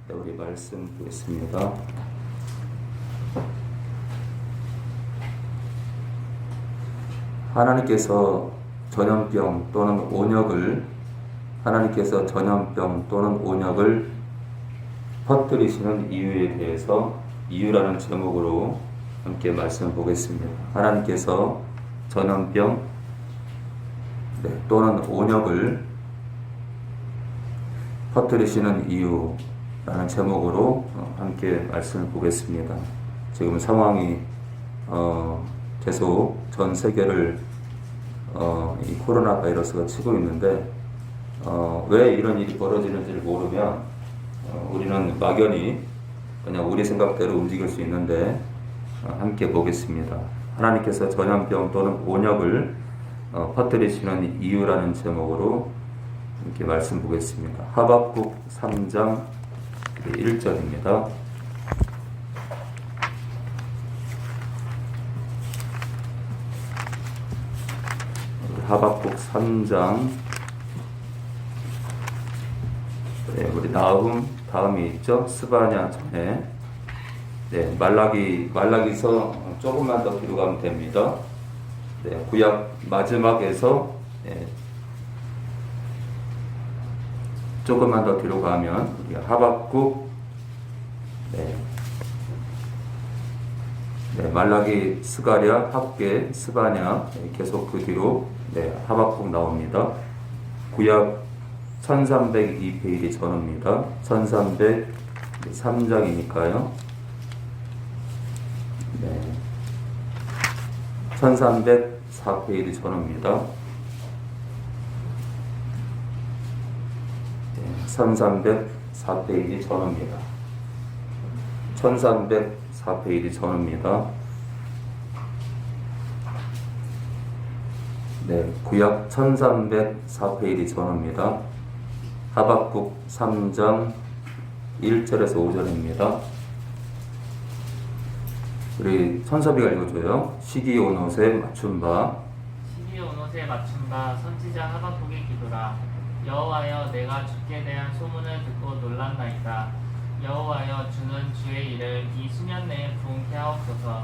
네, 우리 말씀 보겠습니다. 하나님께서 전염병 또는 온역을 퍼뜨리시는 이유에 대해서 이유라는 제목으로 함께 말씀 보겠습니다. 하나님께서 전염병 또는 온역을 퍼뜨리시는 이유라는 제목으로 함께 말씀을 보겠습니다. 지금 상황이 계속 전 세계를 이 코로나 바이러스가 치고 있는데 왜 이런 일이 벌어지는지를 모르면 우리는 막연히 그냥 우리 생각대로 움직일 수 있는데 함께 보겠습니다. 하나님께서 전염병 또는 온역을 퍼뜨리시는 이유라는 제목으로 이렇게 말씀 보겠습니다. 하박국 3장 1절입니다. 하박국 3장 우리 다음이 있죠. 스바냐 전에 말라기서 조금만 더 뒤로 가면 됩니다. 구약 마지막에서 조금만 더 뒤로 가면 우리 하박국 말라기, 스가랴, 학계, 스바냐 계속 그 뒤로 하박국 나옵니다. 구약 1302페이지 전후입니다. 1303장이니까요. 1304페이지 전후입니다. 1304페이지 전후입니다. 1304페이지 전후입니다. 구약 1304페이지 전후입니다. 하박국 3장 1절에서 5절입니다. 우리 천사비가 읽어줘요. 시기온옷에 맞춘 바 선지자 하박국의 기도라. 여호와여, 내가 주께 대한 소문을 듣고 놀랐나이다. 여호와여, 주는 주의 일을 이 수년 내에 부응케 하옵소서.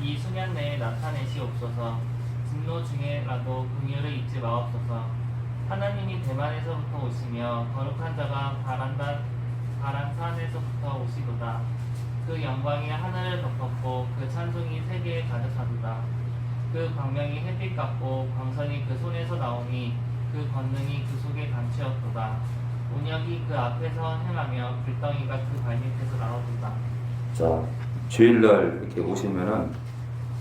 이 수년 내에 나타내시옵소서. 진노 중에라도 긍휼을 잊지 마옵소서. 하나님이 대만에서부터 오시며 거룩한 자가 바란산에서부터 오시도다. 그 영광이 하늘을 덮었고 그 찬송이 세계에 가득하도다. 그 광명이 햇빛 같고 광선이 그 손에서 나오니 그 권능이 그 속에 감추었도다. 온역이 그 앞에서 행하며 불덩이가 그 발밑에서 나오도다. 자, 주일날 이렇게 오시면은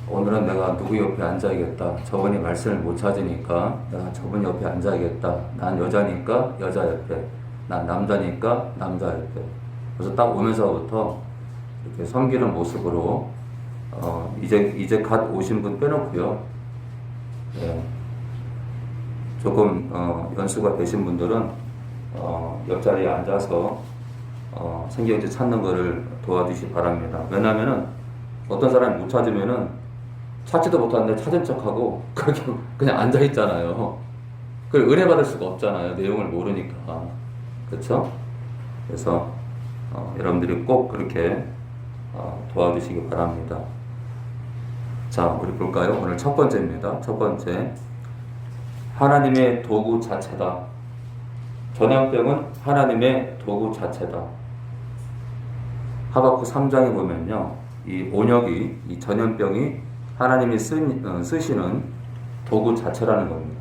오늘은 내가 누구 옆에 앉아야겠다. 저분이 말씀을 못 찾으니까 내가 저분 옆에 앉아야겠다. 난 여자니까 여자 옆에, 난 남자니까 남자 옆에. 그래서 딱 오면서부터 이렇게 섬기는 모습으로 이제 갓 오신 분 빼놓고요. 조금 연수가 되신 분들은 옆자리에 앉아서 생경지 찾는 거를 도와주시기 바랍니다. 왜냐면은 어떤 사람이 못 찾으면은 찾지도 못하는데 찾은 척하고 그렇게 그냥 앉아 있잖아요. 그걸 은혜 받을 수가 없잖아요. 내용을 모르니까. 그렇죠? 그래서 여러분들이 꼭 그렇게 도와주시기 바랍니다. 자, 우리 볼까요? 오늘 첫 번째입니다. 첫 번째, 하나님의 도구 자체다. 전염병은 하나님의 도구 자체다. 하박국 3장에 보면요, 이 온역이, 이 전염병이 하나님이 쓰시는 도구 자체라는 겁니다.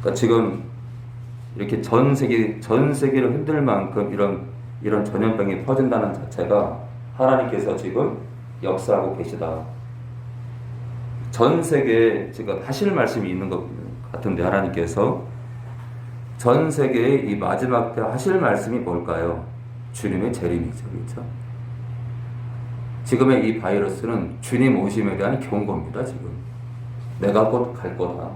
그러니까 지금 이렇게 전 세계를 흔들 만큼 이런 전염병이 퍼진다는 자체가 하나님께서 지금 역사하고 계시다. 전 세계에 지금 하실 말씀이 있는 것 같은데, 하나님께서 전 세계에 이 마지막 때 하실 말씀이 뭘까요? 주님의 재림이죠. 그렇죠? 지금의 이 바이러스는 주님 오심에 대한 경고입니다. 지금 내가 곧 갈 거다.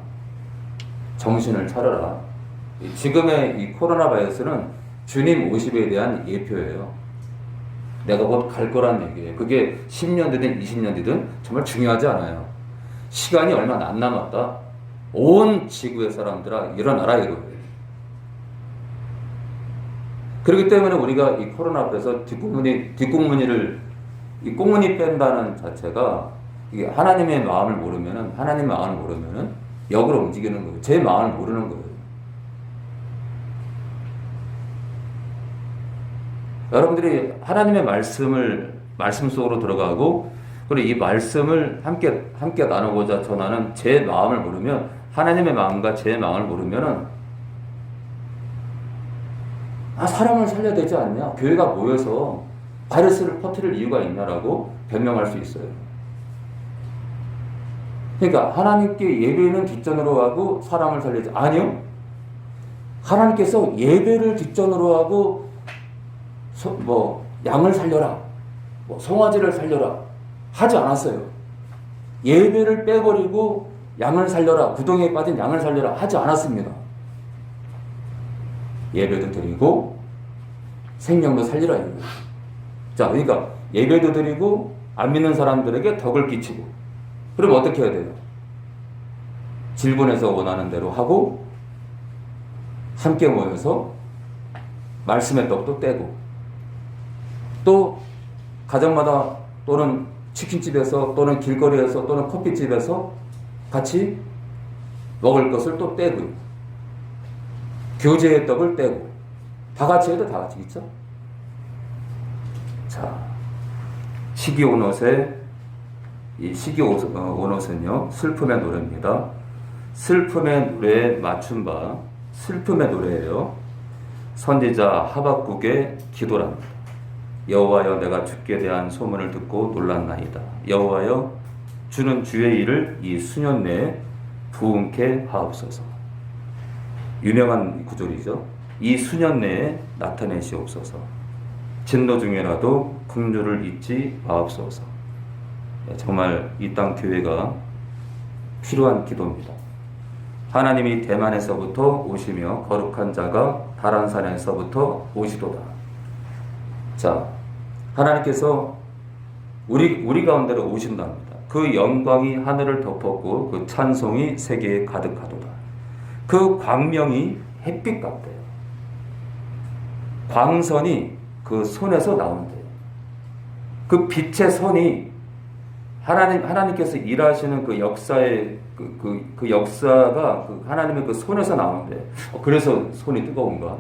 정신을 차려라. 지금의 이 코로나 바이러스는 주님 오심에 대한 예표예요. 내가 곧 갈 거란 얘기예요. 그게 10년 뒤든 20년 뒤든 정말 중요하지 않아요. 시간이 얼마 안 남았다. 온 지구의 사람들아 일어나라 이거예요. 그렇기 때문에 우리가 이 코로나 앞에서 뒷공무니를 이 꽁무니 뺀다는 자체가 이게 하나님의 마음을 모르면은 역으로 움직이는 거예요. 제 마음을 모르는 거예요. 여러분들이 하나님의 말씀 속으로 들어가고 그리고 이 말씀을 함께 나누고자 전하는 제 마음을 모르면 하나님의 마음과 제 마음을 모르면은 사람을 살려야 되지 않냐? 교회가 모여서 바이러스를 퍼뜨릴 이유가 있냐라고 변명할 수 있어요. 그러니까 하나님께 예배는 뒷전으로 하고 사람을 살리지 아니요. 하나님께서 예배를 뒷전으로 하고 양을 살려라, 송아지를 살려라 하지 않았어요. 예배를 빼버리고 양을 살려라, 구덩이에 빠진 양을 살려라 하지 않았습니다. 예배도 드리고 생명도 살리라 이거예요. 자, 그러니까 예배도 드리고 안 믿는 사람들에게 덕을 끼치고 그럼 어떻게 해야 돼요? 질본에서 원하는 대로 하고 함께 모여서 말씀의 떡도 떼고 또 가정마다 또는 치킨집에서 또는 길거리에서 또는 커피집에서 같이 먹을 것을 또 떼고요. 교제의 떡을 떼고 다 같이 해도 다 같이 있죠. 자, 시기온옷의 이 시기온옷은요 슬픔의 노래입니다. 슬픔의 노래에 맞춘 바 슬픔의 노래예요. 선지자 하박국의 기도랍니다. 여호와여, 내가 주께 대한 소문을 듣고 놀랐나이다. 여호와여, 주는 주의 일을 이 수년 내에 부응케 하옵소서. 유명한 구절이죠. 이 수년 내에 나타내시옵소서. 진노 중에라도 긍휼을 잊지 마옵소서. 정말 이 땅 교회가 필요한 기도입니다. 하나님이 대만에서부터 오시며 거룩한 자가 다란산에서부터 오시도다. 자, 하나님께서 우리 가운데로 오신답니다. 그 영광이 하늘을 덮었고 그 찬송이 세계에 가득하도다. 그 광명이 햇빛 같대요. 광선이 그 손에서 나온대요. 그 빛의 선이 하나님께서 일하시는 그 역사의 그 역사가 그 하나님의 그 손에서 나오는데 그래서 손이 뜨거운가?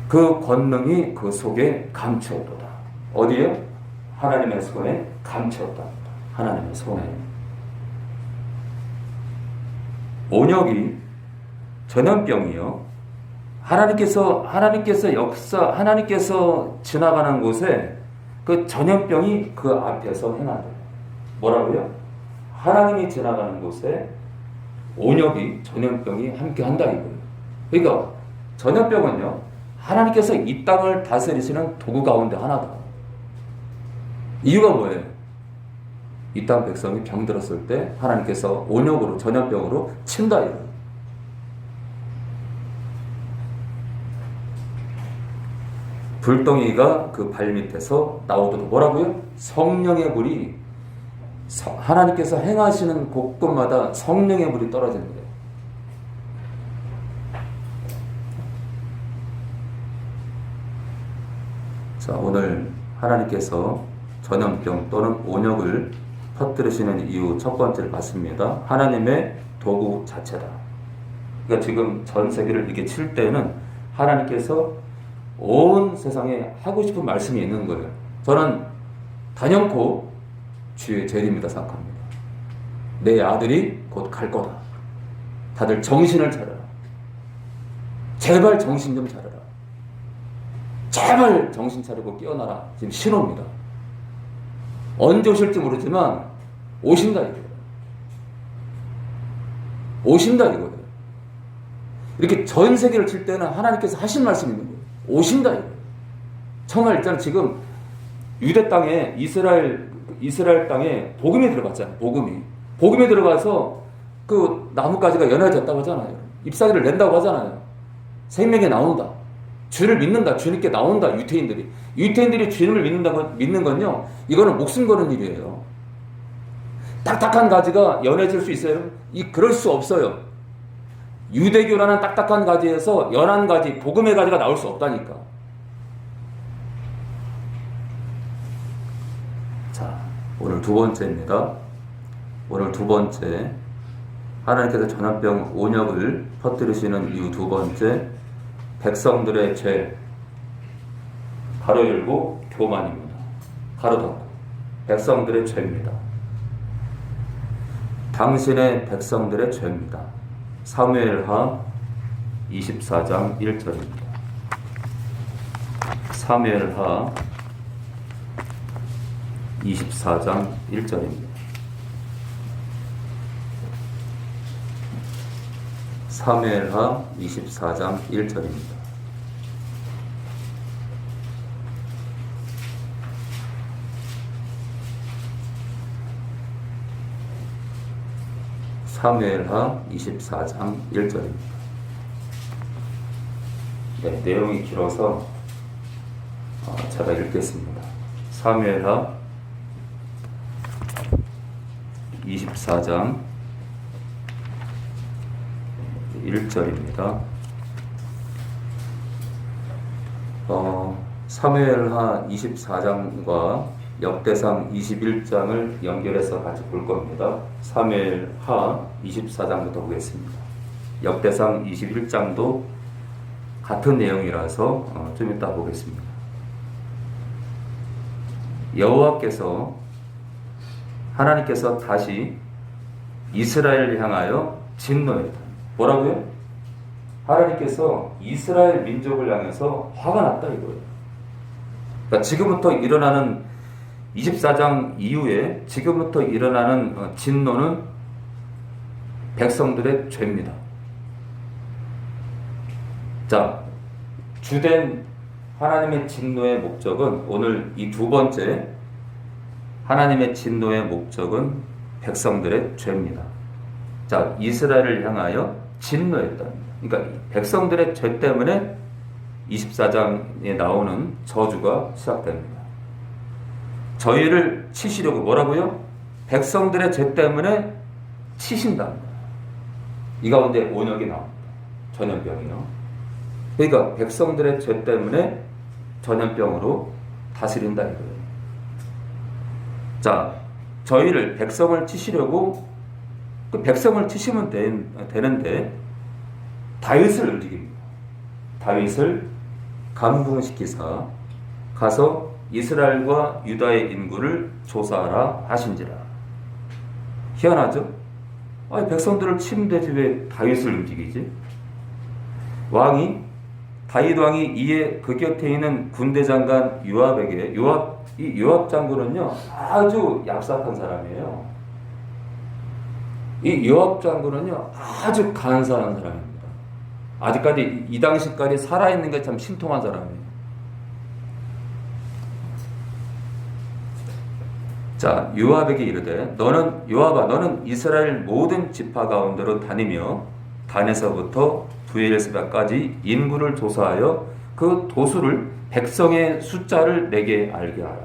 그 권능이 그 속에 감추었도다. 어디에? 하나님의 손에 감추었다. 하나님의 손에. 온역이 전염병이요. 하나님께서 지나가는 곳에 그 전염병이 그 앞에서 행한대요. 뭐라고요? 하나님이 지나가는 곳에 온역이 전염병이 함께 한다 이거예요. 그러니까 전염병은요. 하나님께서 이 땅을 다스리시는 도구 가운데 하나다. 이유가 뭐예요? 이 땅 백성이 병들었을 때 하나님께서 온역으로 전염병으로 친다 이거예요. 불덩이가 그 발밑에서 나오도록 뭐라고요? 성령의 불이 하나님께서 행하시는 곳곳마다 성령의 불이 떨어지는 거예요. 자, 오늘 하나님께서 전염병 또는 온역을 퍼뜨리시는 이유 첫 번째를 봤습니다. 하나님의 도구 자체다. 그러니까 지금 전 세계를 이렇게 칠 때는 하나님께서 온 세상에 하고 싶은 말씀이 있는 거예요. 저는 단연코 주의 재림이다 생각합니다. 내 아들이 곧 갈 거다. 다들 정신을 차려라. 제발 정신 좀 차려라. 제발 정신 차리고 깨어나라. 지금 신호입니다. 언제 오실지 모르지만 오신다 이거예요. 오신다 이거예요. 이렇게 전 세계를 칠 때는 하나님께서 하신 말씀이 있는 거예요. 오신다 이거예요. 정말 일단 지금 유대 땅에 이스라엘 땅에 복음이 들어갔잖아요. 복음이 들어가서 그 나뭇가지가 연해졌다고 하잖아요. 잎사귀를 낸다고 하잖아요. 생명이 나온다. 주를 믿는다. 주님께 나온다. 유태인들이 주님을 믿는 건요. 이거는 목숨 거는 일이에요. 딱딱한 가지가 연해질 수 있어요? 그럴 수 없어요. 유대교라는 딱딱한 가지에서 연한 가지, 복음의 가지가 나올 수 없다니까. 자, 오늘 두 번째입니다. 오늘 두 번째, 하나님께서 전염병 온역을 퍼뜨리시는 이유 두 번째, 백성들의 죄, 가로 열고 교만입니다. 가로 닫고 백성들의 죄입니다. 당신의 백성들의 죄입니다. 사무엘하 24장 1절입니다. 사무엘하 24장 1절입니다. 사무엘하 24장 1절입니다. 사무엘하 24장 1절입니다. 네, 내용이 길어서 제가 읽겠습니다. 사무엘하 24장 1절입니다. 사무엘하 24장과 역대상 21장을 연결해서 같이 볼 겁니다. 사무엘하 24장부터 보겠습니다. 역대상 21장도 같은 내용이라서 좀 이따 보겠습니다. 하나님께서 다시 이스라엘을 향하여 진노했다. 뭐라고요? 하나님께서 이스라엘 민족을 향해서 화가 났다 이거예요. 그러니까 지금부터 일어나는 24장 이후에 지금부터 일어나는 진노는 백성들의 죄입니다. 자, 주된 하나님의 진노의 목적은 오늘 이 두 번째 하나님의 진노의 목적은 백성들의 죄입니다. 자, 이스라엘을 향하여 진노했다. 그러니까 백성들의 죄 때문에 24장에 나오는 저주가 시작됩니다. 저희를 치시려고 뭐라고요? 백성들의 죄 때문에 치신다. 이 가운데 온역이 나옵니다. 전염병이요. 그러니까 백성들의 죄 때문에 전염병으로 다스린다 이거예요. 자, 저희를 백성을 치시려고 그 백성을 치시면 되는데 다윗을 움직입니다. 다윗을 감붕시키사 가서 이스라엘과 유다의 인구를 조사하라 하신지라. 희한하죠? 아니, 백성들을 치면 되지 왜 다윗을 움직이지? 다윗 왕이 이에 그 곁에 있는 군대 장관 요압에게 이 요압 장군은요 아주 얍삽한 사람이에요. 이 요압 장군은요 아주 간사한 사람입니다. 아직까지 이 당시까지 살아있는 게 참 신통한 사람이에요. 자, 요압에게 이르되 요압아 너는 이스라엘 모든 지파 가운데로 다니며 단에서부터 부엘세바까지 인구를 조사하여 그 도수를 백성의 숫자를 내게 알게 하라.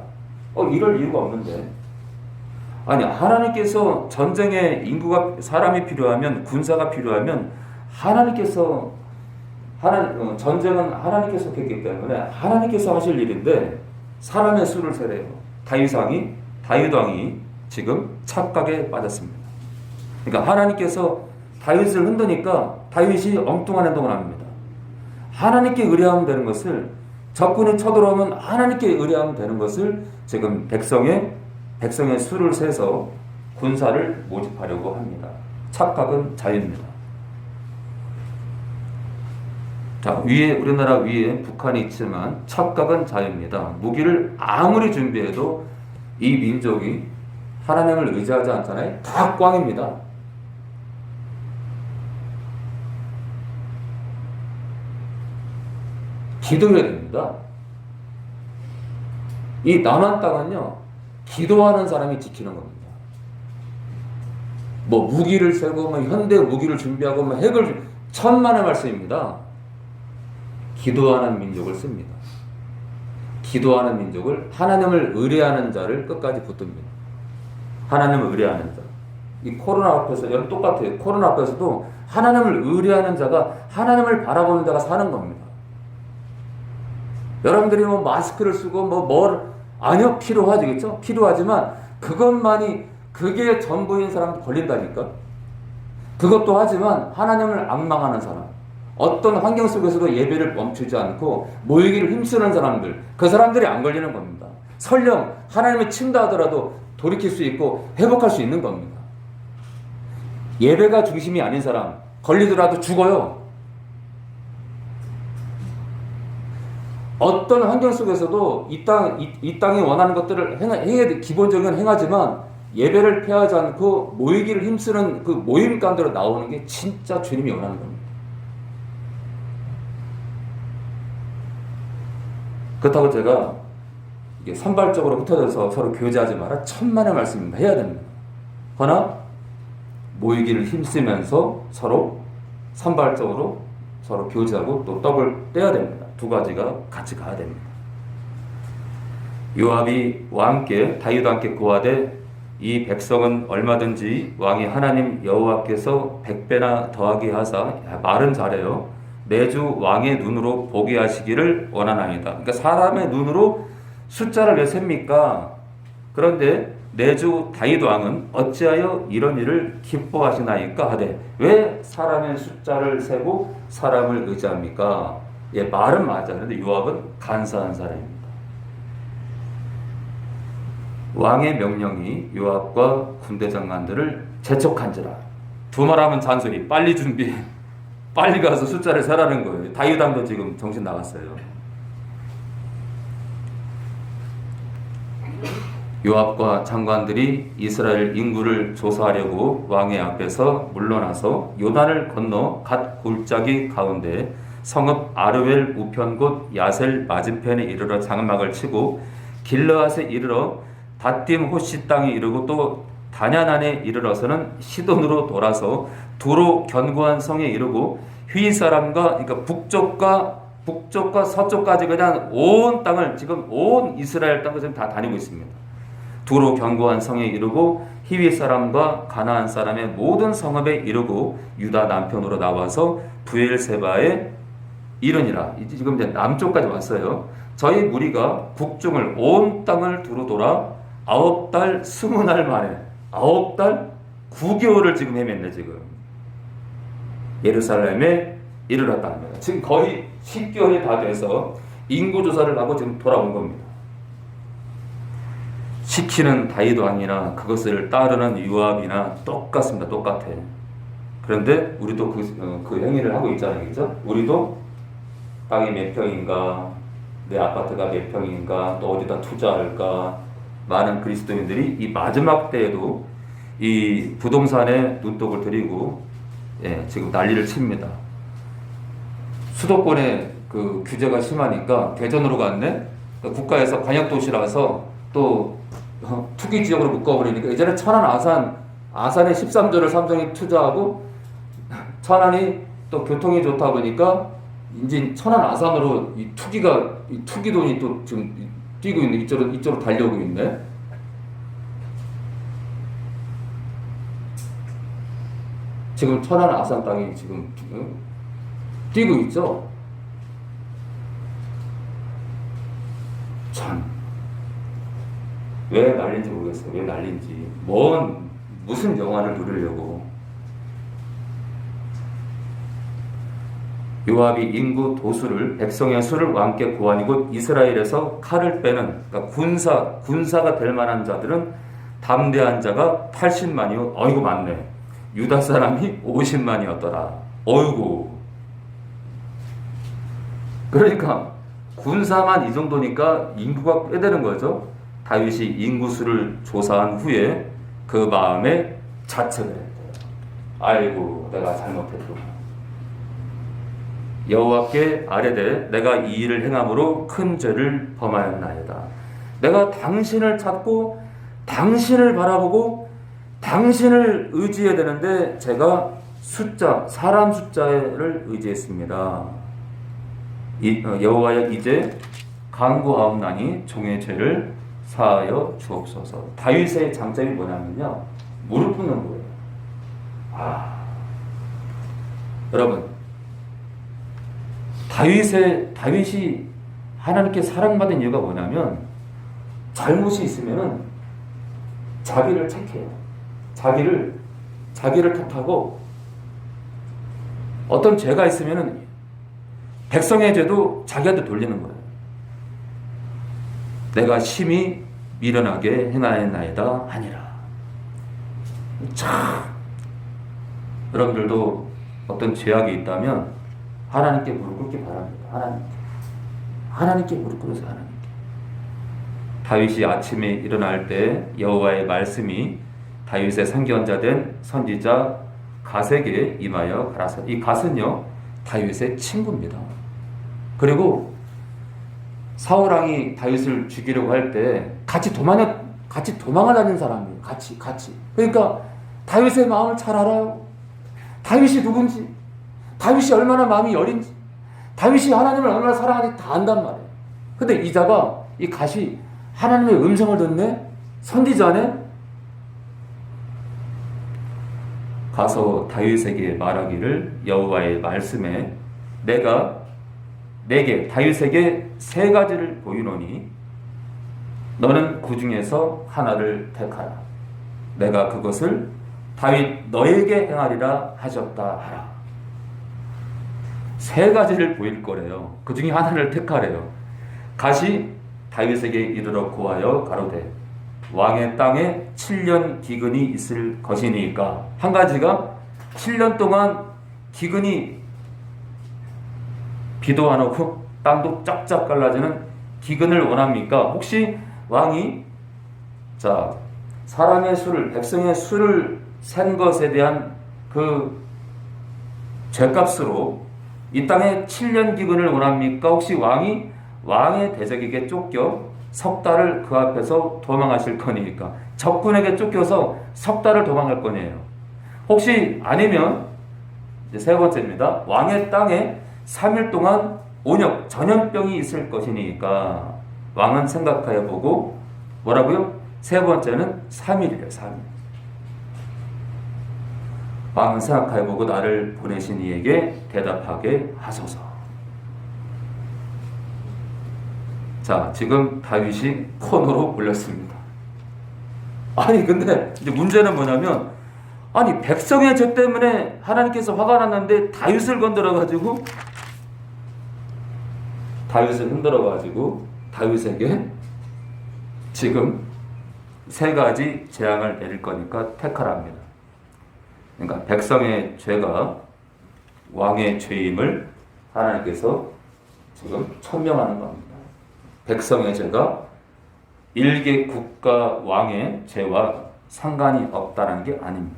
이럴 이유가 없는데. 아니, 하나님께서 전쟁에 사람이 필요하면, 군사가 필요하면 전쟁은 하나님께서 했기 때문에 하나님께서 하실 일인데 사람의 수를 세래요. 다윗 왕이 지금 착각에 빠졌습니다. 그러니까 하나님께서 다윗을 흔드니까 다윗이 엉뚱한 행동을 합니다. 하나님께 의뢰하면 되는 것을, 적군이 쳐들어오면 하나님께 의뢰하면 되는 것을 지금 백성의 수를 세서 군사를 모집하려고 합니다. 착각은 자유입니다. 자, 우리나라 위에 북한이 있지만 착각은 자유입니다. 무기를 아무리 준비해도 이 민족이 하나님을 의지하지 않잖아요. 다 꽝입니다. 기도해야 됩니다. 이 남한 땅은요, 기도하는 사람이 지키는 겁니다. 무기를 세고, 현대 무기를 준비하고, 핵을, 천만의 말씀입니다. 기도하는 민족을 씁니다. 기도하는 민족을, 하나님을 의뢰하는 자를 끝까지 붙듭니다. 하나님을 의뢰하는 자. 이 코로나 앞에서 여러분 똑같아요. 코로나 앞에서도 하나님을 의뢰하는 자가 하나님을 바라보는 자가 사는 겁니다. 여러분들이 뭐 마스크를 쓰고 아니요, 필요하죠. 필요하지만 그것만이 그게 전부인 사람 걸린다니까. 그것도 하지만 하나님을 앙망하는 사람, 어떤 환경 속에서도 예배를 멈추지 않고 모이기를 힘쓰는 사람들, 그 사람들이 안 걸리는 겁니다. 설령 하나님을 친다 하더라도 돌이킬 수 있고 회복할 수 있는 겁니다. 예배가 중심이 아닌 사람 걸리더라도 죽어요. 어떤 환경 속에서도 이 땅이 원하는 것들을 행해 기본적인 행하지만 예배를 피하지 않고 모이기를 힘쓰는 그 모임 가운데로 나오는 게 진짜 주님이 원하는 겁니다. 그렇다고 제가 이게 산발적으로 흩어져서 서로 교제하지 마라 천만의 말씀입니다. 해야 됩니다. 그러나 모이기를 힘쓰면서 서로 산발적으로 서로 교제하고 또 떡을 떼야 됩니다. 두 가지가 같이 가야 됩니다. 요압이 왕께 다윗과 함께 고하되 이 백성은 얼마든지 왕이 하나님 여호와께서 100배나 더하게 하사, 말은 잘해요. 매주 왕의 눈으로 보게 하시기를 원하나이다. 그러니까 사람의 눈으로 숫자를 왜 셉니까? 그런데 내주 다윗 왕은 어찌하여 이런 일을 기뻐하시나이까 하되 왜 사람의 숫자를 세고 사람을 의지합니까? 예, 말은 맞아. 그런데 요압은 간사한 사람입니다. 왕의 명령이 요압과 군대 장관들을 재촉한지라. 두말하면 잔소리. 빨리 준비. 빨리 가서 숫자를 세라는 거예요. 다윗 왕도 지금 정신 나갔어요. 요압과 장관들이 이스라엘 인구를 조사하려고 왕의 앞에서 물러나서 요단을 건너 갓 골짜기 가운데 성읍 아르웰 우편 곧 야셀 맞은편에 이르러 장막을 치고 길르앗에 이르러 닷딤 호시 땅에 이르고 또 다냐난에 이르러서는 시돈으로 돌아서 두로 견고한 성에 이르고 휘 사람과 그러니까 북쪽과 서쪽까지 그냥 온 땅을 지금 온 이스라엘 땅을 지금 다 다니고 있습니다. 두로 견고한 성에 이르고 히위 사람과 가나안 사람의 모든 성읍에 이르고 유다 남편으로 나와서 부엘세바에 이르니라. 지금 이제 남쪽까지 왔어요. 저희 무리가 북중을 온 땅을 두루 돌아 9달 20날 만에 9달 9개월을 지금 헤맸네. 지금 예루살렘에 이르렀다는 거예요. 지금 거의 10개월이 다 돼서 인구조사를 하고 지금 돌아온 겁니다. 시키는 다윗 왕이나 그것을 따르는 요압이나 똑같습니다. 똑같아. 그런데 우리도 그 행위를 하고 있잖아요. 그죠? 우리도 땅이 몇 평인가, 내 아파트가 몇 평인가, 또 어디다 투자할까. 많은 그리스도인들이 이 마지막 때에도 이 부동산에 눈독을 들이고 지금 난리를 칩니다. 수도권에 그 규제가 심하니까 대전으로 갔네. 국가에서 광역도시라서 또 투기 지역으로 묶어버리니까 이제는 천안 아산에 13조를 삼성이 투자하고 천안이 또 교통이 좋다 보니까 이제 천안 아산으로 이 투기 돈이 또 지금 뛰고 있네. 이쪽으로 달려오고 있네. 지금 천안 아산 땅이 지금 뛰고 있죠. 참. 왜 난리인지 모르겠어요. 왜 난리인지. 무슨 영화를 누리려고. 요압이 인구 도수를 백성의 수를 왕께 고하니 곧 이스라엘에서 칼을 빼는 그러니까 군사가 될 만한 자들은 담대한 자가 80만이요. 어이구 많네. 유다 사람이 50만이었더라. 어이구. 그러니까 군사만 이 정도니까 인구가 꽤 되는 거죠. 다윗이 인구수를 조사한 후에 그 마음에 자책을 했대요. 아이고 내가 잘못했구나. 여호와께 아뢰되 내가 이 일을 행함으로 큰 죄를 범하였나이다. 내가 당신을 찾고 당신을 바라보고 당신을 의지해야 되는데 제가 사람 숫자를 의지했습니다. 여호와여 이제 간구하옵나니 종의 죄를 사하여 주옵소서. 다윗의 장점이 뭐냐면요, 무릎 꿇는 거예요. 여러분, 다윗이 하나님께 사랑받은 이유가 뭐냐면 잘못이 있으면은 자기를 택해요. 자기를 탓하고 어떤 죄가 있으면은 백성의 죄도 자기한테 돌리는 거예요. 내가 심히 미련하게 행하였나이다 하니라. 참, 여러분들도 어떤 죄악이 있다면 하나님께 무릎 꿇기 바랍니다. 하나님께 무릎 꿇으세요. 하나님께. 다윗이 아침에 일어날 때 여호와의 말씀이 다윗의 선견자 된 선지자 갓에게 임하여 가라사. 이 갓은요 다윗의 친구입니다. 그리고 사울 왕이 다윗을 죽이려고 할 때 같이 도망을 다닌 사람이에요. 같이. 그러니까 다윗의 마음을 잘 알아요. 다윗이 누군지, 다윗이 얼마나 마음이 여린지, 다윗이 하나님을 얼마나 사랑하는지 다 안단 말이에요. 근데 이자가 이 갓이 하나님의 음성을 듣네. 선지자네. 가서 다윗에게 말하기를 여호와의 말씀에 내가 내게 다윗에게 3가지를 보이노니 너는 그 중에서 하나를 택하라. 내가 그것을 다윗 너에게 행하리라 하셨다 하라. 3가지를 보일 거래요. 그 중에 하나를 택하래요. 갓이 다윗에게 이르러 고하여 가로되 왕의 땅에 7년 기근이 있을 것이니까. 한 가지가 7년 동안 기근이 비도 안 오고 땅도 쫙쫙 갈라지는 기근을 원합니까? 혹시 왕이 사람의 수를, 백성의 수를 센 것에 대한 그 죄값으로 이 땅에 7년 기근을 원합니까? 혹시 왕이 왕의 대적에게 쫓겨 석 달을 그 앞에서 도망하실 거니까. 적군에게 쫓겨서 석 달을 도망할 거네요. 혹시 아니면 이제 3번째입니다. 왕의 땅에 3일 동안 온역, 전염병이 있을 것이니까. 왕은 생각하여 보고 뭐라고요? 3번째는 3일이래요. 3일. 왕은 생각하여 보고 나를 보내신 이에게 대답하게 하소서. 자, 지금 다윗이 코너로 몰렸습니다. 아니 근데 이제 문제는 뭐냐면, 아니 백성의 죄 때문에 하나님께서 화가 났는데 다윗을 흔들어가지고 다윗에게 지금 3가지 재앙을 내릴 거니까 택하랍니다. 그러니까 백성의 죄가 왕의 죄임을 하나님께서 지금 천명하는 겁니다. 백성의 죄가 일개 국가 왕의 죄와 상관이 없다는 게 아닙니다.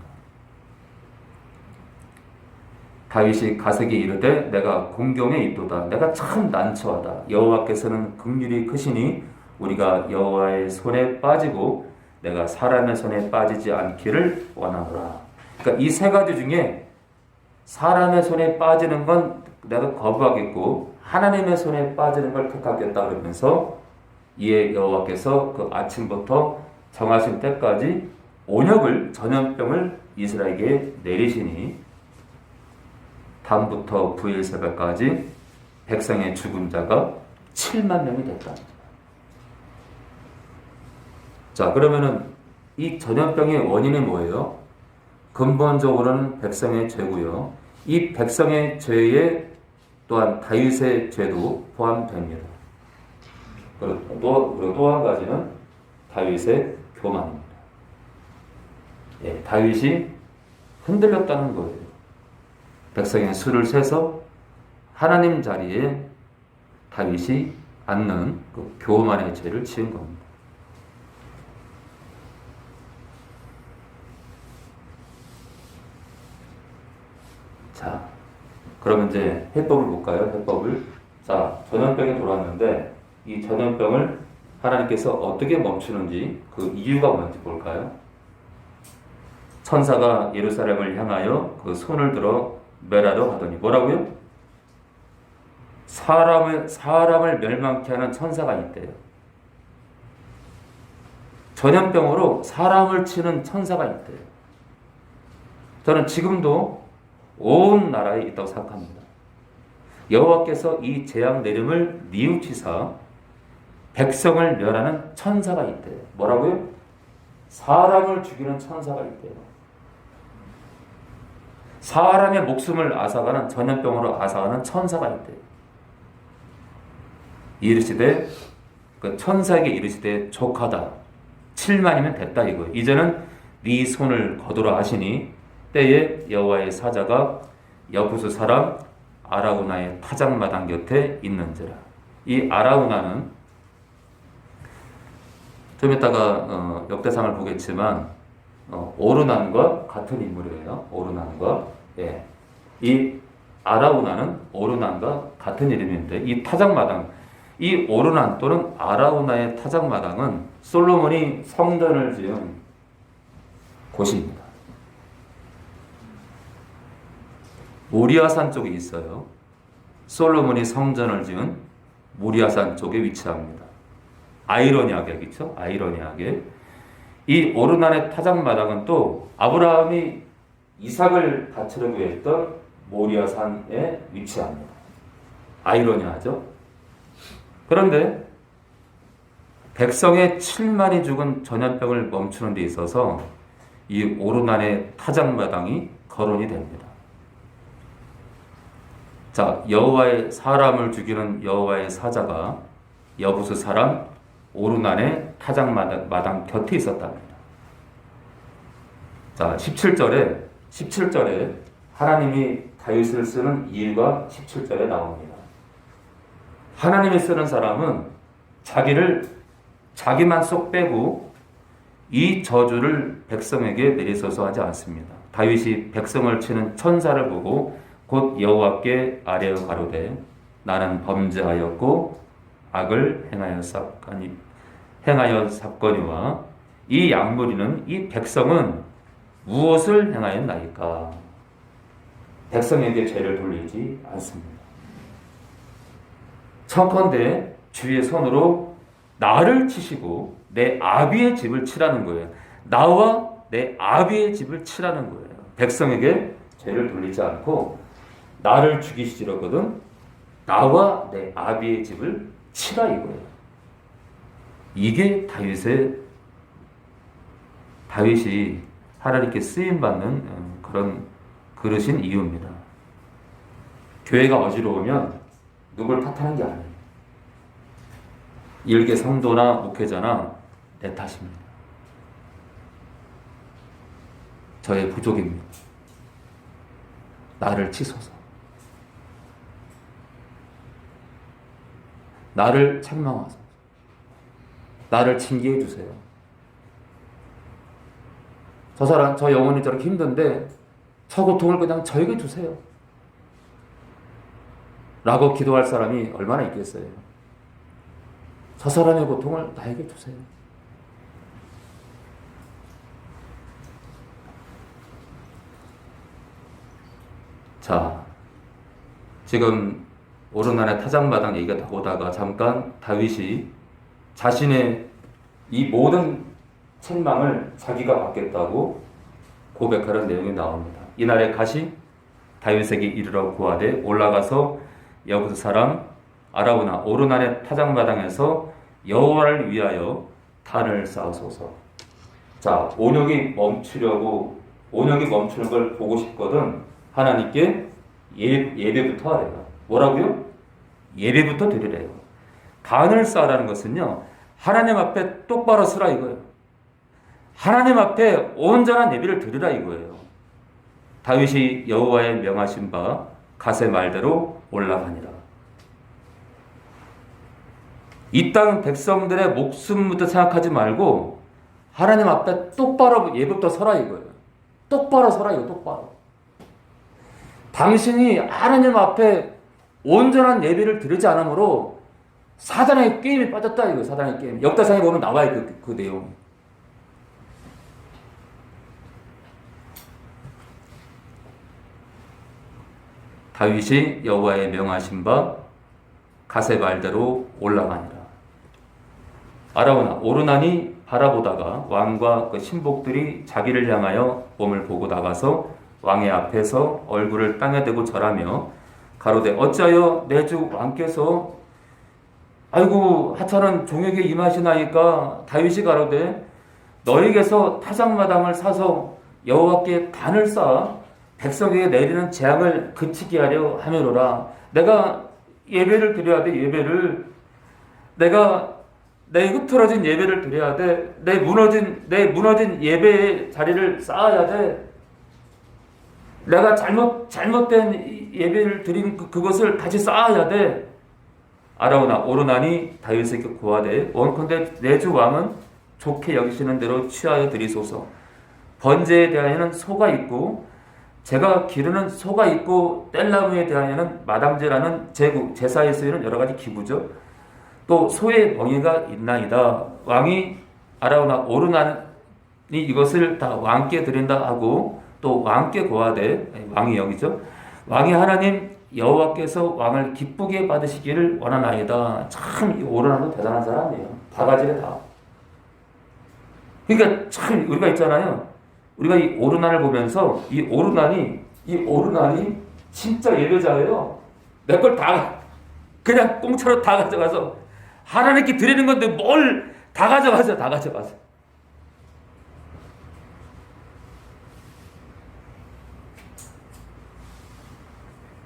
다윗이 갓에게 이르되 내가 공경에 있도다. 내가 참 난처하다. 여호와께서는 긍휼이 크시니 우리가 여호와의 손에 빠지고 내가 사람의 손에 빠지지 않기를 원하노라. 그러니까 이 3가지 중에 사람의 손에 빠지는 건 내가 거부하겠고 하나님의 손에 빠지는 걸 택하겠다 그러면서 이에 여호와께서 그 아침부터 정하신 때까지 온역을, 전염병을 이스라엘에게 내리시니 밤부터 부일 새벽까지 백성의 죽은 자가 7만 명이 됐답니다. 자, 그러면은 이 전염병의 원인이 뭐예요? 근본적으로는 백성의 죄고요. 이 백성의 죄에 또한 다윗의 죄도 포함됩니다. 그리고 또 한 가지는 다윗의 교만입니다. 예, 다윗이 흔들렸다는 거예요. 백성의 수를 세서 하나님 자리에 다윗이 앉는 그 교만의 죄를 지은 겁니다. 자, 그러면 이제 해법을 볼까요? 해법을. 자, 전염병이 돌았는데 이 전염병을 하나님께서 어떻게 멈추는지, 그 이유가 뭔지 볼까요? 천사가 예루살렘을 향하여 그 손을 들어 멸하려 하더니 뭐라고요? 사람을 멸망케 하는 천사가 있대요. 전염병으로 사람을 치는 천사가 있대요. 저는 지금도 온 나라에 있다고 생각합니다. 여호와께서 이 재앙 내림을 뉘우치사 백성을 멸하는 천사가 있대요. 뭐라고요? 사람을 죽이는 천사가 있대요. 사람의 목숨을 앗아가는, 전염병으로 앗아가는 천사가 있대요. 이르시되, 그 천사에게 이르시되 족하다. 7만이면 됐다 이거예요. 이제는 네 손을 거두라 하시니 때에 여호와의 사자가 여부수 사람 아라우나의 타작마당 곁에 있는지라. 이 아라우나는 좀 이따가 역대상을 보겠지만 오르난과 같은 인물이에요. 오르난과, 예. 이 아라우나는 오르난과 같은 이름인데, 이 타작마당, 이 오르난 또는 아라우나의 타작마당은 솔로몬이 성전을 지은 곳입니다. 모리아산 쪽에 있어요. 솔로몬이 성전을 지은 모리아산 쪽에 위치합니다. 아이러니하게, 그렇죠? 아이러니하게. 이 오르난의 타작마당은 또 아브라함이 이삭을 바치려고 했던 모리아산에 위치합니다. 아이러니하죠? 그런데 백성의 7만이 죽은 전염병을 멈추는 데 있어서 이 오르난의 타작마당이 거론이 됩니다. 자, 여호와의 사람을 죽이는 여호와의 사자가 여부수 사람 오르난의 타작마당 곁에 있었답니다. 자, 17절에 하나님이 다윗을 쓰는 이유가 17절에 나옵니다. 하나님이 쓰는 사람은 자기만 쏙 빼고 이 저주를 백성에게 내리소서 하지 않습니다. 다윗이 백성을 치는 천사를 보고 곧 여호와께 아뢰어 가로되 나는 범죄하였고 악을 행하여 삽거니와 이 양무리는 이 백성은 무엇을 행하였나이까? 백성에게 죄를 돌리지 않습니다. 청컨대 주의 손으로 나를 치시고 내 아비의 집을 치라는 거예요. 나와 내 아비의 집을 치라는 거예요. 백성에게 죄를 돌리지 않고 나를 죽이시려거든 나와 내 아비의 집을 치라 이거예요. 이게 다윗이 하나님께 쓰임받는 그런 그릇인 이유입니다. 교회가 어지러우면 누굴 탓하는 게 아니에요. 일개 성도나 목회자나 내 탓입니다. 저의 부족입니다. 나를 치소서. 나를 책망하소서. 나를 징계해 주세요. 저 영혼이 저렇게 힘든데 저 고통을 그냥 저에게 주세요. 라고 기도할 사람이 얼마나 있겠어요. 저 사람의 고통을 나에게 주세요. 자, 지금 오르난의 타작마당 얘기가 나오다가 잠깐 다윗이 자신의 이 모든 책망을 자기가 받겠다고 고백하는 내용이 나옵니다. 이날의 가시 다윗에게 이르러 구하되 올라가서 여부수 사람 아라우나 오르난의 타작마당에서 여호와를 위하여 단을 쌓으소서. 자, 온역이 멈추는 걸 보고 싶거든 하나님께 예배부터 하래요. 뭐라고요? 예배부터 드리래요. 단을 쌓으라는 것은요, 하나님 앞에 똑바로 서라 이거예요. 하나님 앞에 온전한 예배를 드리라 이거예요. 다윗이 여호와의 명하신 바 갓의 말대로 올라가니라. 이 땅 백성들의 목숨부터 생각하지 말고 하나님 앞에 똑바로 예배부터 서라 이거예요. 똑바로 서라 이거 똑바로. 당신이 하나님 앞에 온전한 예배를 드리지 않으므로 사단의 게임에 빠졌다 이거예요. 사단의 게임. 역대상에 보면 나와요 그 내용. 다윗이 여호와의 명하신 바 갓의 말대로 올라가니라. 아라우나 오르난이 바라보다가 왕과 그 신복들이 자기를 향하여 몸을 보고 나가서 왕의 앞에서 얼굴을 땅에 대고 절하며 가로되 어찌하여 내 주 왕께서 아이고 하찮은 종에게 임하시나이까. 다윗이 가로되 너에게서 타작마당을 사서 여호와께 단을 쌓아 백성에게 내리는 재앙을 그치게 하려 함이로라. 내가 예배를 드려야 돼. 예배를 내가 내 흐트러진 예배를 드려야 돼. 내 무너진 예배의 자리를 쌓아야 돼. 내가 잘못된 예배를 드린 그것을 다시 쌓아야 돼. 아라오나 오르나니 다윗에게 고하되 원컨대 내 주 왕은 좋게 여기시는 대로 취하여 드리소서. 번제에 대하여는 소가 있고 제가 기르는 소가 있고 뗄나무에 대하여는 마당제라는 제사에 쓰이는 여러 가지 기구죠. 또 소의 멍에가 있나이다. 왕이 아라오나 오르나니 이것을 다 왕께 드린다 하고 또 왕께 고하되 왕이 여기죠. 왕이 하나님 여호와께서 왕을 기쁘게 받으시기를 원하나이다. 참 이 오르나도 대단한 사람이에요. 바가지가 다. 그러니까 참 우리가 있잖아요. 우리가 이 오르난을 보면서 이 오르난이 진짜 예배자예요. 내 걸 다 그냥 공짜로 다 가져가서 하나님께 드리는 건데 뭘 다 가져가서.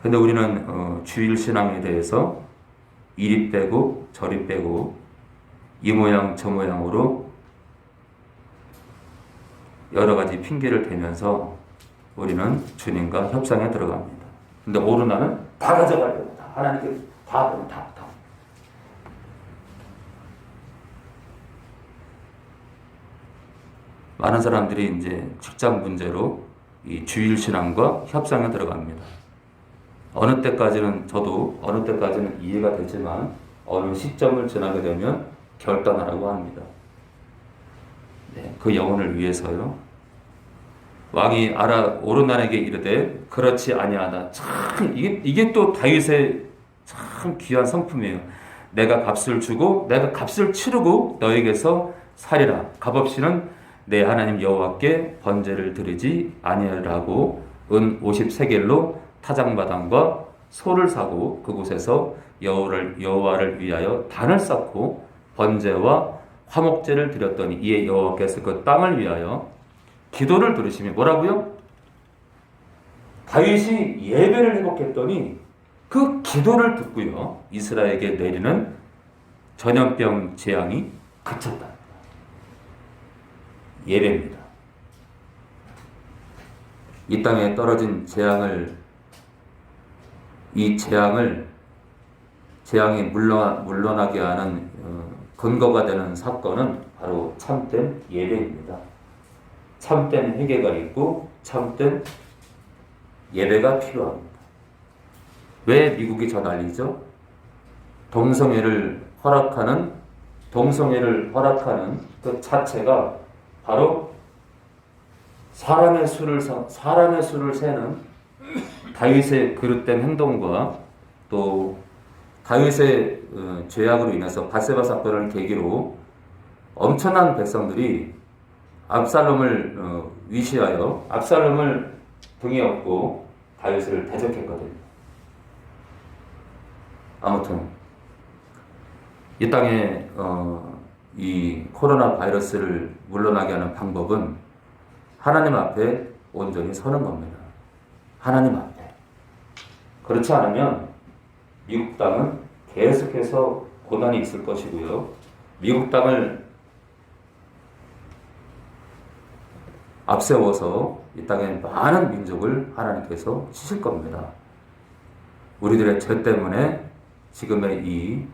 근데 우리는 주일 신앙에 대해서 이리 빼고 저리 빼고 이 모양 저 모양으로 여러 가지 핑계를 대면서 우리는 주님과 협상에 들어갑니다. 근데 오르나는 다 가져가야 됩니다. 하나님께 다. 많은 사람들이 이제 직장 문제로 이 주일 신앙과 협상에 들어갑니다. 어느 때까지는 이해가 되지만 어느 시점을 지나게 되면 결단하라고 합니다. 네, 그 영혼을 위해서요. 왕이 오르난에게 이르되 그렇지 아니하다. 참 이게 또 다윗의 참 귀한 성품이에요. 내가 값을 주고 내가 값을 치르고 너에게서 살리라. 값없이는 내 하나님 여호와께 번제를 드리지 아니하라고 은 50세겔로 타작마당과 소를 사고 그곳에서 여호와를 위하여 단을 쌓고 번제와 화목제를 드렸더니 이에 여호와께서 그 땅을 위하여 기도를 들으시며 뭐라고요? 다윗이 예배를 회복했더니 그 기도를 듣고요. 이스라엘에게 내리는 전염병 재앙이 그쳤다. 예배입니다. 이 땅에 떨어진 재앙이 물러나게 하는 근거가 되는 사건은 바로 참된 예배입니다. 참된 회개가 있고 참된 예배가 필요합니다. 왜 미국이 저 난리죠? 동성애를 허락하는 그 자체가 바로 사람의 수를 세는 다윗의 그릇된 행동과 또 다윗의 죄악으로 인해서 밧세바 사건을 계기로 엄청난 백성들이 압살롬을 위시하여 압살롬을 등에 업고 다윗을 대적했거든요. 아무튼 이 땅에 이 코로나 바이러스를 물러나게 하는 방법은 하나님 앞에 온전히 서는 겁니다. 하나님 앞에. 그렇지 않으면 미국 땅은 계속해서 고난이 있을 것이고요. 미국 땅을 앞세워서 이 땅에 많은 민족을 하나님께서 치실 겁니다. 우리들의 죄 때문에 지금의 이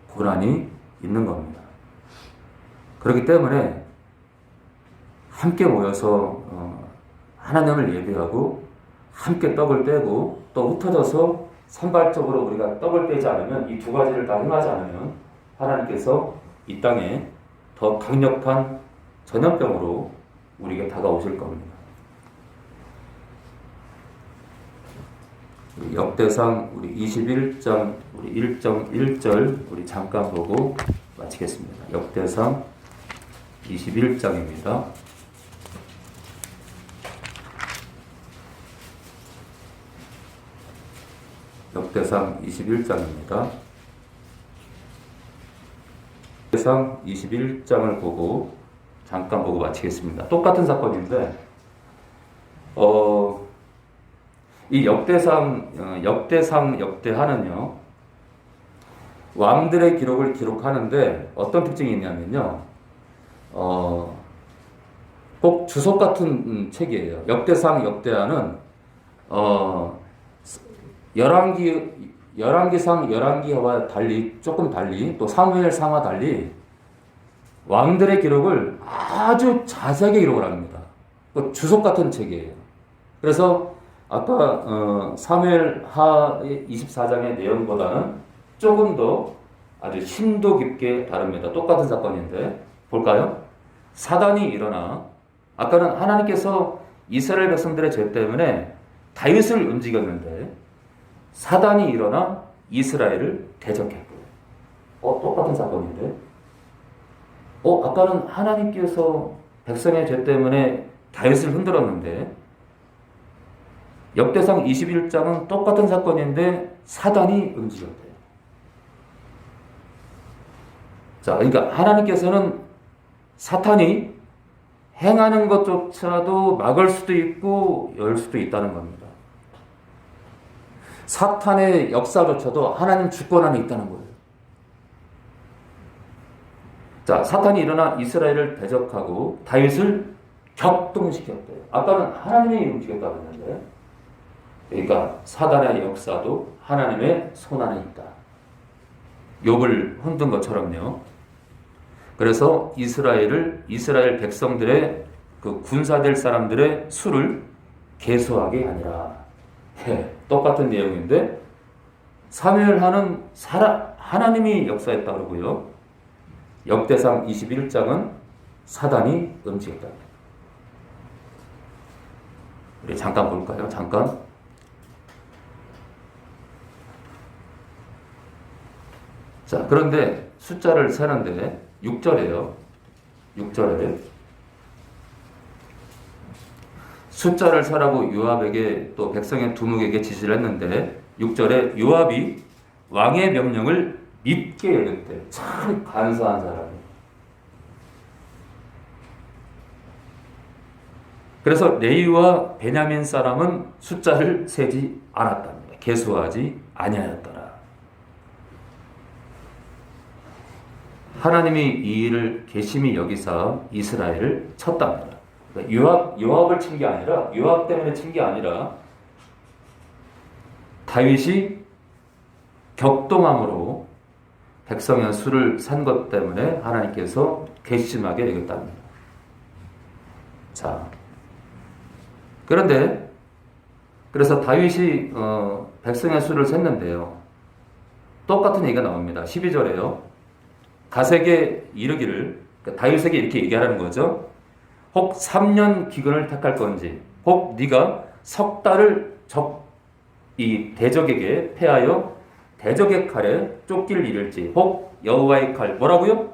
고난이 있는 겁니다. 그렇기 때문에 함께 모여서 하나님을 예배하고 함께 떡을 떼고 또 흩어져서 산발적으로 우리가 떡을 떼지 않으면 이 두 가지를 다 행하지 않으면 하나님께서 이 땅에 더 강력한 전염병으로 우리에게 다가오실 겁니다. 우리 역대상 우리 21장 우리 1.1절 우리 잠깐 보고 마치겠습니다. 역대상 21장입니다. 역대상 21장입니다. 역대상 21장을 보고 잠깐 보고 마치겠습니다. 똑같은 사건인데 이 역대하는요 왕들의 기록을 기록하는데 어떤 특징이 있냐면요 꼭 주석 같은 책이에요. 역대하는 열왕기와 달리 조금 달리 또 사무엘상과 달리 왕들의 기록을 아주 자세하게 기록을 합니다. 주석 같은 책이에요. 그래서 아까 사무엘하 24장의 내용보다는 조금 더 아주 심도 깊게 다릅니다. 똑같은 사건인데 볼까요? 사단이 일어나 아까는 하나님께서 이스라엘 백성들의 죄 때문에 다윗을 움직였는데 사단이 일어나 이스라엘을 대적했고요. 똑같은 사건인데 아까는 하나님께서 백성의 죄 때문에 다윗을 흔들었는데 역대상 21장은 똑같은 사건인데 사단이 움직였대요. 자, 그러니까 하나님께서는 사탄이 행하는 것조차도 막을 수도 있고 열 수도 있다는 겁니다. 사탄의 역사조차도 하나님 주권 안에 있다는 거예요. 자, 사탄이 일어나 이스라엘을 대적하고 다윗을 격동시켰대요. 아까는 하나님이 움직였다고 했는데 그러니까 사단의 역사도 하나님의 손 안에 있다. 욥을 흔든 것처럼요. 그래서 이스라엘 백성들의 그 군사될 사람들의 수를 계수하게 하니라. 똑같은 내용인데 사무엘하는 하나님이 역사했다 그러고요. 역대상 21장은 사단이 움직였다. 우리 잠깐 볼까요? 잠깐. 자, 그런데 숫자를 세는데 6절이에요. 6절에 숫자를 세라고 요압에게 또 백성의 두목에게 지시를 했는데 6절에 요압이 왕의 명령을 믿게 여겼대. 참 간사한 사람이. 그래서 레위와 베냐민 사람은 숫자를 세지 않았답니다. 계수하지 아니하였더라. 하나님이 이 일을 계심히 여기사 이스라엘을 쳤답니다. 그러니까 요압을 친 게 아니라 요압 때문에 친 게 아니라 다윗이 격동함으로 백성의 수를 산 것 때문에 하나님께서 괘씸하게 여겼답니다. 자, 그런데 그래서 다윗이 백성의 수를 셌는데요. 똑같은 얘기가 나옵니다. 12절에요. 가세게 이르기를 그러니까 다윗에게 이렇게 얘기하라는 거죠. 혹 3년 기근을 택할 건지 혹 네가 석 달을 이 대적에게 패하여 대적의 칼에 쫓길 이를지 혹 여호와의 칼 뭐라고요?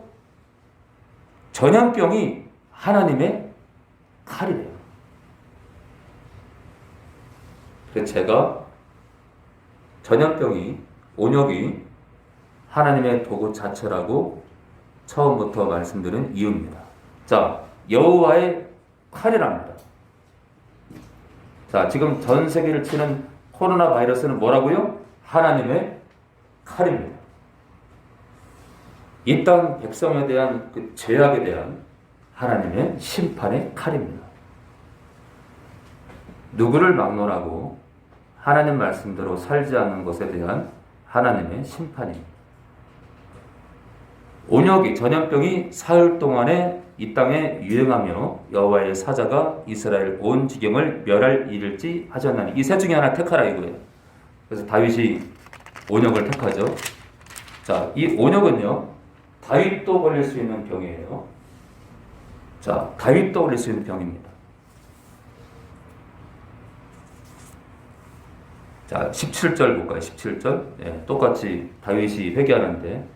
전염병이 하나님의 칼이래요. 그래서 제가 전염병이 온역이 하나님의 도구 자체라고 처음부터 말씀드린 이유입니다. 자, 여호와의 칼이랍니다. 자, 지금 전 세계를 치는 코로나 바이러스는 뭐라고요? 하나님의 칼입니다. 이 땅 백성에 대한 그 죄악에 대한 하나님의 심판의 칼입니다. 누구를 막론하고 하나님 말씀대로 살지 않는 것에 대한 하나님의 심판입니다. 온역이 전염병이 사흘 동안에 이 땅에 유행하며 여호와의 사자가 이스라엘 온 지경을 멸할 일일지 하셨나니 이 셋 중에 하나 택하라 이거예요. 그래서 다윗이 온역을 택하죠. 자, 이 온역은요 다윗도 걸릴 수 있는 병이에요. 자, 다윗도 걸릴 수 있는 병입니다. 자, 17절 볼까요? 17절. 예, 똑같이 다윗이 회개하는데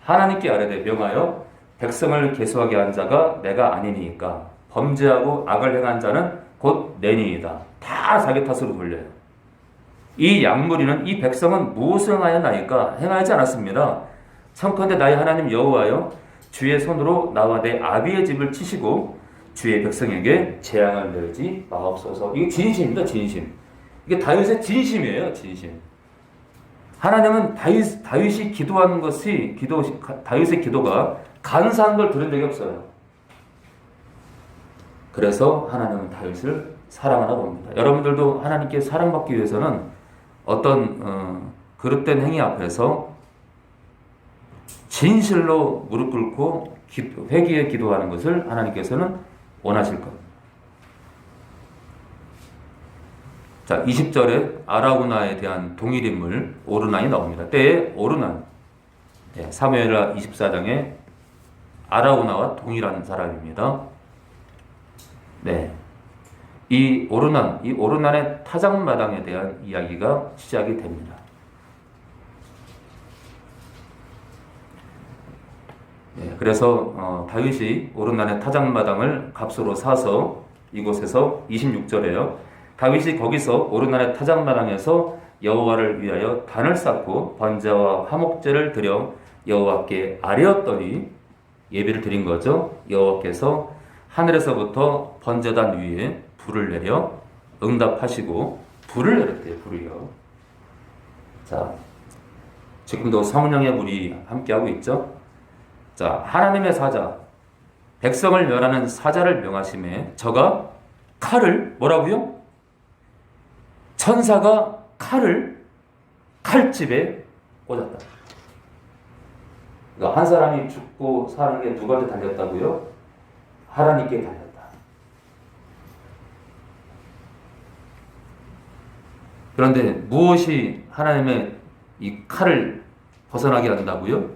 하나님께 아뢰되 명하여 백성을 계수하게 한 자가 내가 아니니까 범죄하고 악을 행한 자는 곧 내니이다. 다 자기 탓으로 돌려요. 이 양무리는 이 백성은 무엇을 행하였나이까? 행하지 않았습니다. 청컨대 나의 하나님 여호와여 주의 손으로 나와 내 아비의 집을 치시고 주의 백성에게 재앙을 내지 마옵소서. 이게 진심입니다. 진심. 이게 다윗의 진심이에요. 진심. 하나님은 다윗이 기도하는 것이 다윗의 기도가 간사한 걸 들은 적이 없어요. 그래서 하나님은 다윗을 사랑하나 봅니다. 여러분들도 하나님께 사랑받기 위해서는 어떤 그릇된 행위 앞에서 진실로 무릎 꿇고 회개에 기도하는 것을 하나님께서는 원하실 겁니다. 자, 20절에 아라우나에 대한 동일인물 오르난이 나옵니다. 때에 오르난, 사무엘하 24장에 아라우나와 동일한 사람입니다. 네, 이 오르난의 타작마당에 대한 이야기가 시작이 됩니다. 네, 그래서 다윗이 오르난의 타작마당을 값으로 사서 이곳에서 26절에요. 다윗이 거기서 오르난의 타작마당에서 여호와를 위하여 단을 쌓고 번제와 화목제를 드려 여호와께 아뢰었더니 예배를 드린 거죠. 여호와께서 하늘에서부터 번제단 위에 불을 내려 응답하시고 불을 내렸대요. 불이요. 자, 지금도 성령의 불이 함께하고 있죠. 자, 하나님의 사자, 백성을 멸하는 사자를 명하심에 저가 칼을 뭐라고요? 천사가 칼을 칼집에 꽂았다. 그러니까 한 사람이 죽고 사는 게 누구한테 달렸다고요? 하나님께 달렸다. 그런데 무엇이 하나님의 이 칼을 벗어나게 한다고요?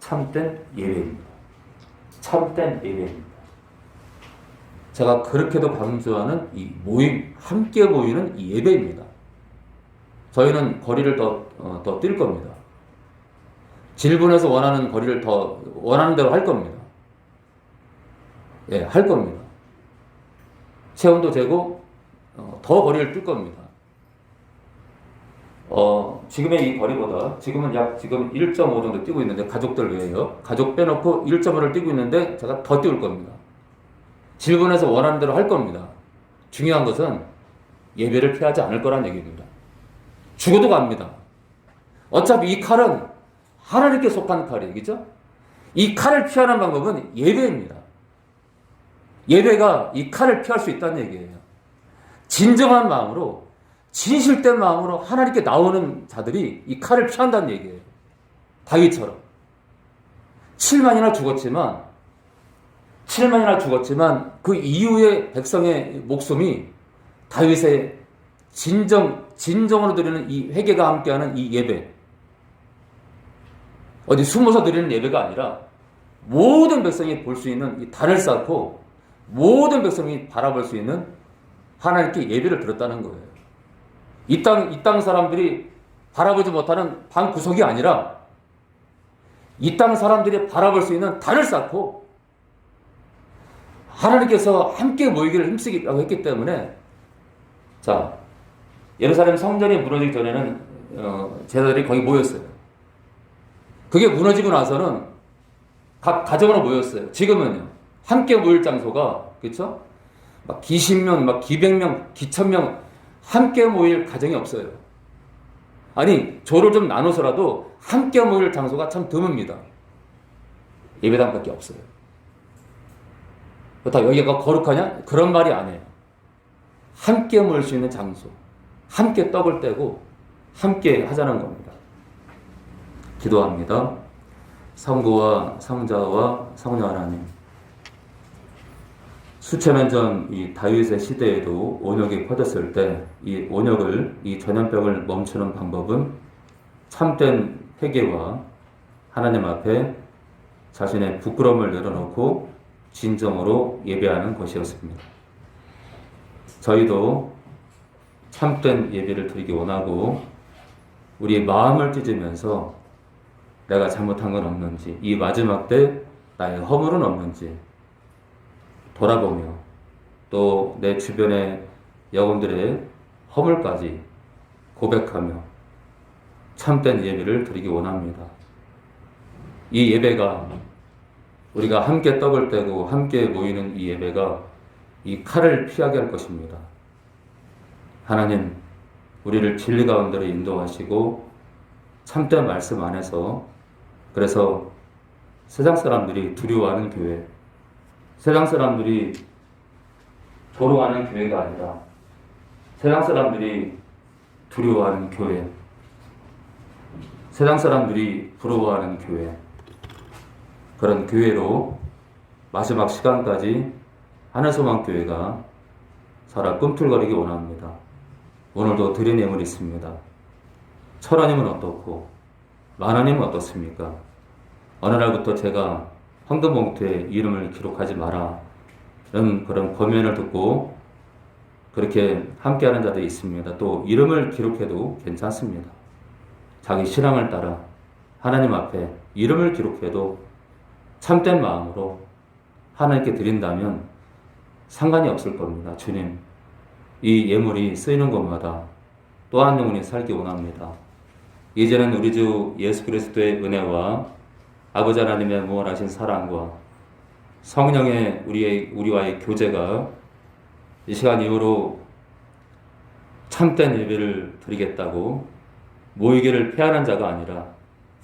참된 예배입니다. 참된 예배입니다. 제가 그렇게도 강조하는 이 모임, 함께 모이는 이 예배입니다. 저희는 거리를 더 뛸 겁니다. 질분해서 원하는 거리를 더 원하는 대로 할 겁니다. 예, 할 겁니다. 체온도 재고 더 거리를 뛸 겁니다. 지금의 이 거리보다 지금은 지금 1.5 정도 뛰고 있는데 가족들 외에요. 가족 빼놓고 1.5를 뛰고 있는데 제가 더 뛰올 겁니다. 질문해서 원하는 대로 할 겁니다. 중요한 것은 예배를 피하지 않을 거란 얘기입니다. 죽어도 갑니다. 어차피 이 칼은 하나님께 속한 칼이죠. 이 칼을 피하는 방법은 예배입니다. 예배가 이 칼을 피할 수 있다는 얘기예요. 진정한 마음으로 진실된 마음으로 하나님께 나오는 자들이 이 칼을 피한다는 얘기예요. 다윗처럼 7만이나 죽었지만 그 이후의 백성의 목숨이 다윗의 진정으로 드리는 이 회개가 함께하는 이 예배, 어디 숨어서 드리는 예배가 아니라 모든 백성이 볼 수 있는 이 단을 쌓고 모든 백성이 바라볼 수 있는 하나님께 예배를 드렸다는 거예요. 이 땅 사람들이 바라보지 못하는 방 구석이 아니라 이 땅 사람들이 바라볼 수 있는 단을 쌓고 하나님께서 함께 모이기를 힘쓰기라고 했기 때문에, 자, 예루살렘 성전이 무너지기 전에는 제자들이 거기 모였어요. 그게 무너지고 나서는 각 가정으로 모였어요. 지금은요, 함께 모일 장소가, 그렇죠? 막 기십명, 막 기백명, 기천명 함께 모일 가정이 없어요. 아니, 조를 좀 나눠서라도 함께 모일 장소가 참 드뭅니다. 예배당밖에 없어요. 그렇다고 여기가 거룩하냐? 그런 말이 아니에요. 함께 모일 수 있는 장소, 함께 떡을 떼고 함께 하자는 겁니다. 기도합니다. 성부와 성자와 성령 하나님, 수천년 전 이 다윗의 시대에도 온역이 퍼졌을 때 이 온역을, 이 전염병을 멈추는 방법은 참된 회개와 하나님 앞에 자신의 부끄러움을 내려놓고 진정으로 예배하는 것이었습니다. 저희도 참된 예배를 드리기 원하고 우리 마음을 찢으면서 내가 잘못한 건 없는지, 이 마지막 때 나의 허물은 없는지 돌아보며 또 내 주변의 영혼들의 허물까지 고백하며 참된 예배를 드리기 원합니다. 이 예배가 우리가 함께 떡을 떼고 함께 모이는 이 예배가 이 칼을 피하게 할 것입니다. 하나님, 우리를 진리 가운데로 인도하시고 참된 말씀 안에서, 그래서 세상 사람들이 두려워하는 교회, 세상 사람들이 조롱하는 교회가 아니라 세상 사람들이 두려워하는 교회, 세상 사람들이 부러워하는 교회, 그런 교회로 마지막 시간까지 하늘소망교회가 살아 꿈틀거리기 원합니다. 오늘도 드린 예물이 있습니다. 1,000원이면 어떻고 10,000원이면 어떻습니까? 어느 날부터 제가 헌금봉투에 이름을 기록하지 마라 이런 그런 권면을 듣고 그렇게 함께하는 자들이 있습니다. 또 이름을 기록해도 괜찮습니다. 자기 신앙을 따라 하나님 앞에 이름을 기록해도 참된 마음으로 하나님께 드린다면 상관이 없을 겁니다. 주님, 이 예물이 쓰이는 곳마다 또 한 영혼이 살기 원합니다. 이제는 우리 주 예수 그리스도의 은혜와 아버지 하나님의 무한하신 사랑과 성령의 우리와의 교제가 이 시간 이후로 참된 예배를 드리겠다고 모이기를 피하는 자가 아니라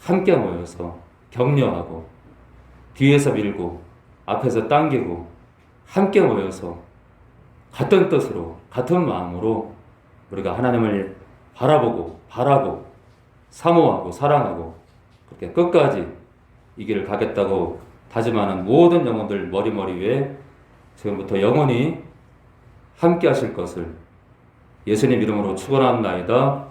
함께 모여서 격려하고 뒤에서 밀고 앞에서 당기고 함께 모여서 같은 뜻으로 같은 마음으로 우리가 하나님을 바라보고 바라고 사모하고 사랑하고 그렇게 끝까지 이 길을 가겠다고 다짐하는 모든 영혼들 머리 위에 지금부터 영원히 함께 하실 것을 예수님 이름으로 축원합나이다.